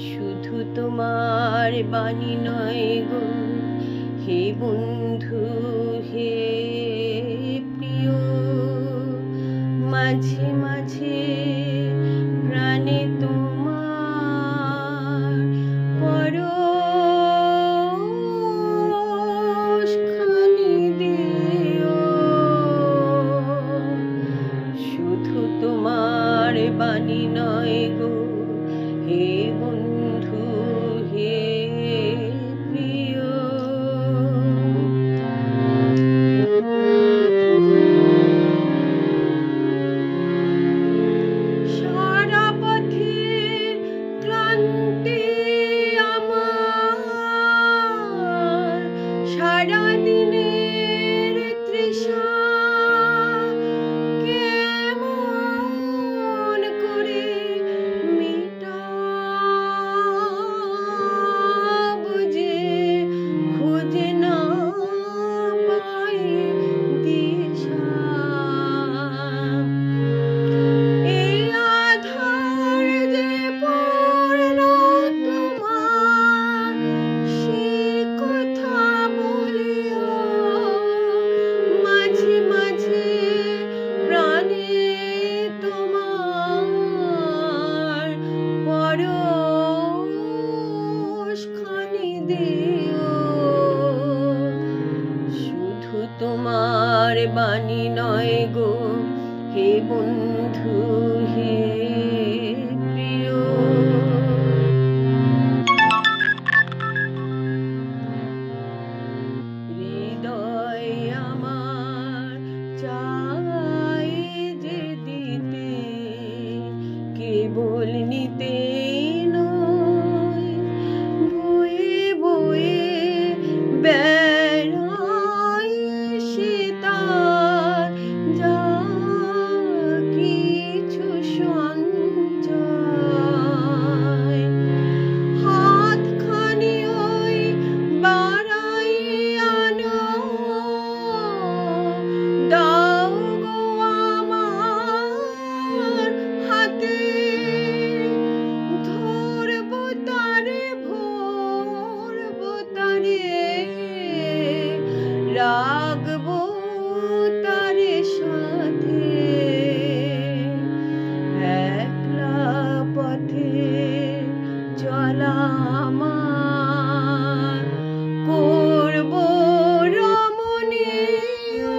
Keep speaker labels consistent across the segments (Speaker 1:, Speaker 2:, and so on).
Speaker 1: শুধু তোমার বাণী নয় গো হে বন্ধু হে প্রিয়, মাঝে মাঝে প্রাণে তোমার পরশখানি দিও। শুধু তোমার বাণী নয় গো হে বন্ধু হে প্রিয়। সারা পথের ক্লান্তি আমার, সারা দিনের তৃষা কেমন করে মিটাবো যে খুঁজে না পাই দিশা। এই আধার যে পড়ল তোমার সে কথা বলিও, মাঝে মাঝে প্রাণে তোমার পরশখানি দিও। শুধু তোমার বাণী নয় গো হে বন্ধু হে প্রিয়। হৃদয় আমার চাই যে দিতে, কেবল নিতে নয়, বয়ে বয়ে বেড়াই সে তার যা কিছু সঞ্চয়। হাতখানি ওই বাড়াই আনো, দাও গো আমার হাতে, ধরবো তারে ভরবো তারে, রাখবো তারে সাথে। একলা পথে চলা আমার করবো রমণীয়,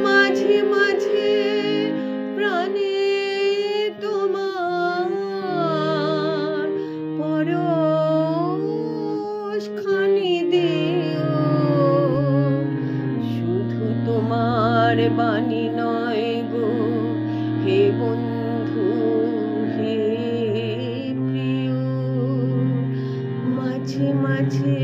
Speaker 1: মাঝে মাঝে প্রাণে তোমার পরশখানি দিও। শুধু তোমার বাণী নয় গো হে বন্ধু হে প্রিয়, মাঝে মাঝে